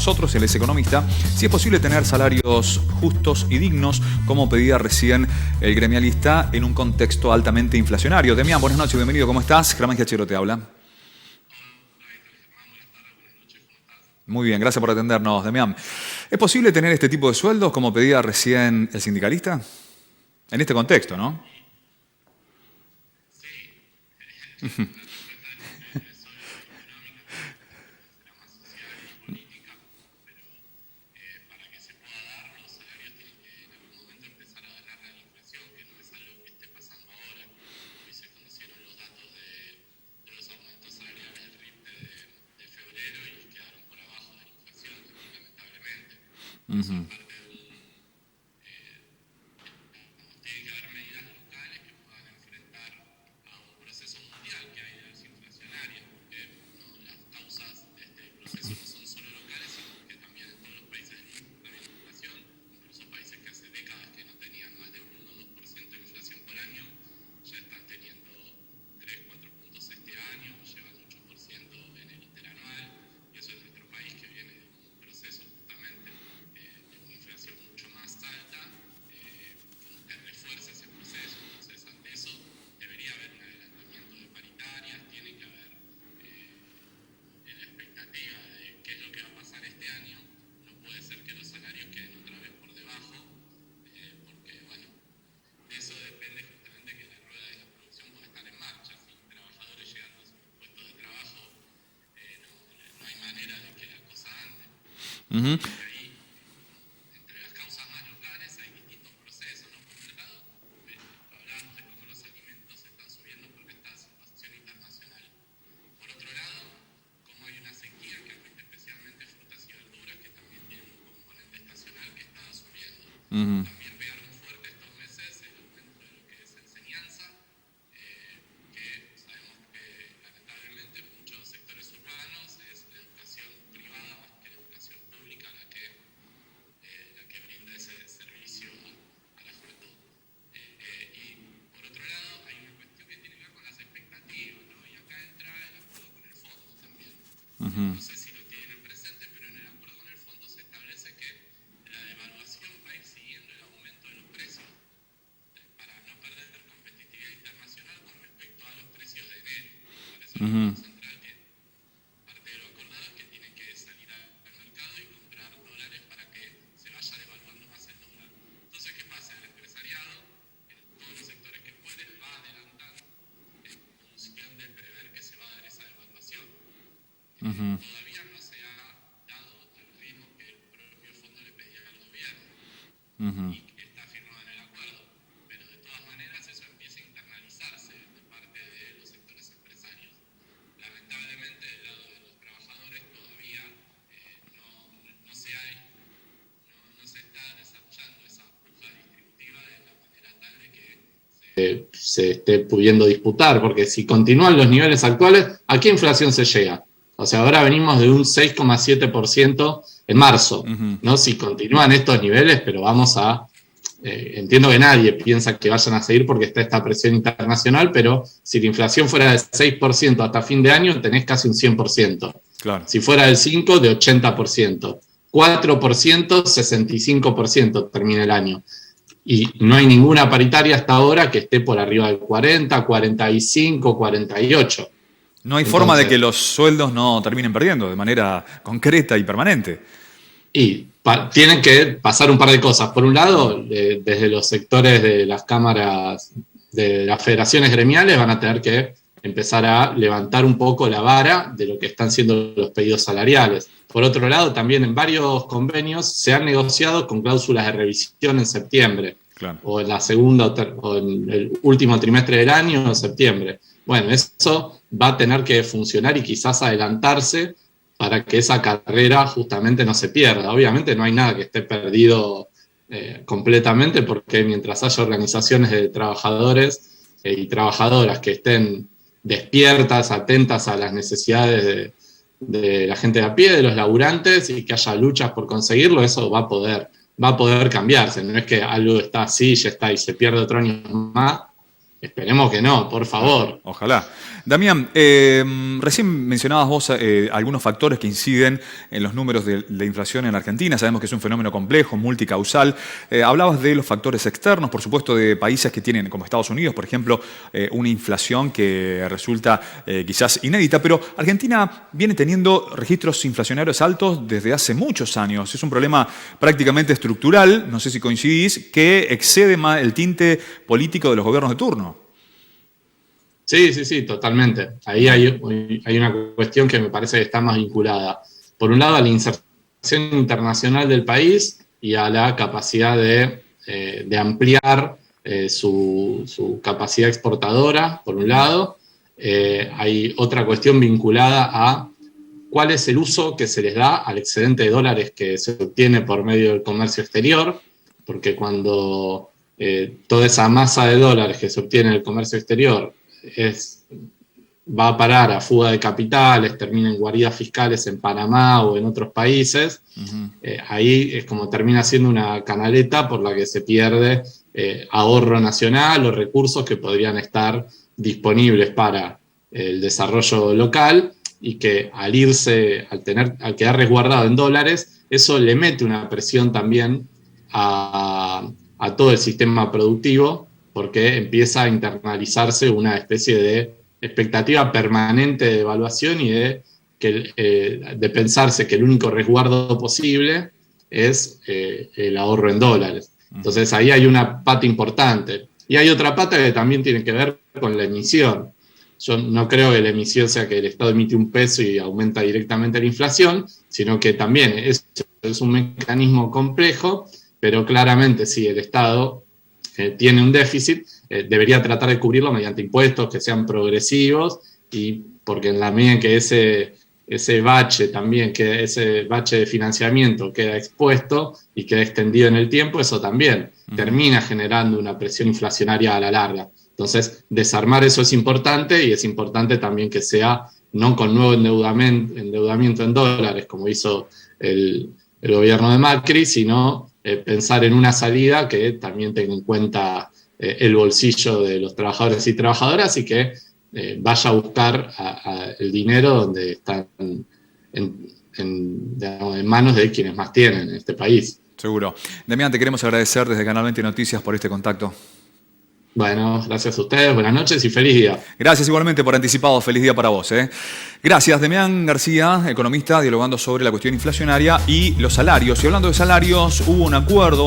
nosotros, él es economista, si es posible tener salarios justos y dignos, como pedía recién el gremialista, en un contexto altamente inflacionario. Demián, buenas noches, bienvenido, ¿cómo estás? Germán Giachero te habla. Muy bien, gracias por atendernos, Demián. ¿Es posible tener este tipo de sueldos, como pedía recién el sindicalista? En este contexto, ¿no? Sí. Uh-huh. Uh-huh. Entre las causas más locales hay distintos procesos, ¿no? Por un lado, hablamos de cómo los alimentos están subiendo por esta situación internacional. Por otro lado, cómo hay una sequía que afecta especialmente frutas y verduras, que también tienen un componente estacional que está subiendo. Uh-huh. También pegaron fuerte estos meses el aumento de lo que es enseñanza, que sabemos que lamentablemente en muchos sectores urbanos es la educación privada más que la educación pública la que brinda ese servicio a la juventud. Y por otro lado hay una cuestión que tiene que ver con las expectativas, ¿no? Y acá entra el acuerdo con el fondo también. Uh-huh. No sé si lo tienen presente, pero en el acuerdo con el fondo se establece que la devaluación va a ir siguiendo el aumento de los precios para no perder competitividad internacional con respecto a los precios de enero. Parece uh-huh. Central que parte de lo acordado es que tiene que salir al mercado y comprar dólares para que se vaya devaluando más el dólar. Entonces, ¿qué pasa? El empresariado, en todos los sectores que puede, va adelantando en función de prever que se va a dar esa devaluación. Uh-huh. Todavía no se ha dado al ritmo que el propio fondo le pedía al gobierno. Uh-huh. Y que está firmado en el acuerdo. Pero de todas maneras eso empieza a internalizarse de parte de los sectores empresarios. Lamentablemente del lado de los trabajadores todavía no se está desarrollando esa puja distributiva de la manera tal de que se esté pudiendo disputar, porque si continúan los niveles actuales, ¿a qué inflación se llega? O sea, ahora venimos de un 6,7% en marzo, uh-huh. ¿no? Si continúan estos niveles, pero vamos a... entiendo que nadie piensa que vayan a seguir porque está esta presión internacional, pero si la inflación fuera del 6% hasta fin de año, tenés casi un 100%. Claro. Si fuera del 5%, de 80%. 4%, 65% termina el año. Y no hay ninguna paritaria hasta ahora que esté por arriba del 40, 45, 48. No hay forma de que los sueldos no terminen perdiendo de manera concreta y permanente. Y tienen que pasar un par de cosas. Por un lado, desde los sectores de las cámaras, de las federaciones gremiales, van a tener que empezar a levantar un poco la vara de lo que están siendo los pedidos salariales. Por otro lado, también en varios convenios se han negociado con cláusulas de revisión en septiembre. Claro. O en la segunda o en el último trimestre del año, en septiembre. Bueno, eso va a tener que funcionar y quizás adelantarse para que esa carrera justamente no se pierda. Obviamente no hay nada que esté perdido completamente, porque mientras haya organizaciones de trabajadores y trabajadoras que estén despiertas, atentas a las necesidades de la gente de a pie, de los laburantes, y que haya luchas por conseguirlo, eso va a poder cambiarse. No es que algo está así, ya está, y se pierde otro año más. Esperemos que no, por favor. Ojalá. Damián, recién mencionabas vos algunos factores que inciden en los números de inflación en Argentina. Sabemos que es un fenómeno complejo, multicausal. Hablabas de los factores externos, por supuesto, de países que tienen, como Estados Unidos, por ejemplo, una inflación que resulta quizás inédita, pero Argentina viene teniendo registros inflacionarios altos desde hace muchos años. Es un problema prácticamente estructural, no sé si coincidís, que excede más el tinte político de los gobiernos de turno. Sí, totalmente. Ahí hay una cuestión que me parece que está más vinculada, por un lado, a la inserción internacional del país y a la capacidad de ampliar su capacidad exportadora, por un lado. Hay otra cuestión vinculada a cuál es el uso que se les da al excedente de dólares que se obtiene por medio del comercio exterior, porque cuando toda esa masa de dólares que se obtiene en el comercio exterior va a parar a fuga de capitales, termina en guaridas fiscales en Panamá o en otros países, ahí es como termina siendo una canaleta por la que se pierde ahorro nacional o recursos que podrían estar disponibles para el desarrollo local y que al quedar resguardado en dólares, eso le mete una presión también a todo el sistema productivo, porque empieza a internalizarse una especie de expectativa permanente de evaluación y de pensarse que el único resguardo posible es el ahorro en dólares. Entonces ahí hay una pata importante. Y hay otra pata que también tiene que ver con la emisión. Yo no creo que la emisión sea que el Estado emite un peso y aumenta directamente la inflación, sino que también es un mecanismo complejo, pero claramente si el Estado tiene un déficit, debería tratar de cubrirlo mediante impuestos que sean progresivos, y porque en la medida en que ese bache de financiamiento queda expuesto y queda extendido en el tiempo, eso también termina generando una presión inflacionaria a la larga. Entonces, desarmar eso es importante, y es importante también que sea no con nuevo endeudamiento en dólares, como hizo el gobierno de Macri, sino pensar en una salida que también tenga en cuenta el bolsillo de los trabajadores y trabajadoras y que vaya a buscar el dinero donde está en manos de quienes más tienen en este país. Seguro. Damián, te queremos agradecer desde Canal 20 Noticias por este contacto. Bueno, gracias a ustedes, buenas noches y feliz día. Gracias igualmente por anticipado, feliz día para vos. Gracias, Damián García, economista, dialogando sobre la cuestión inflacionaria y los salarios. Y hablando de salarios, hubo un acuerdo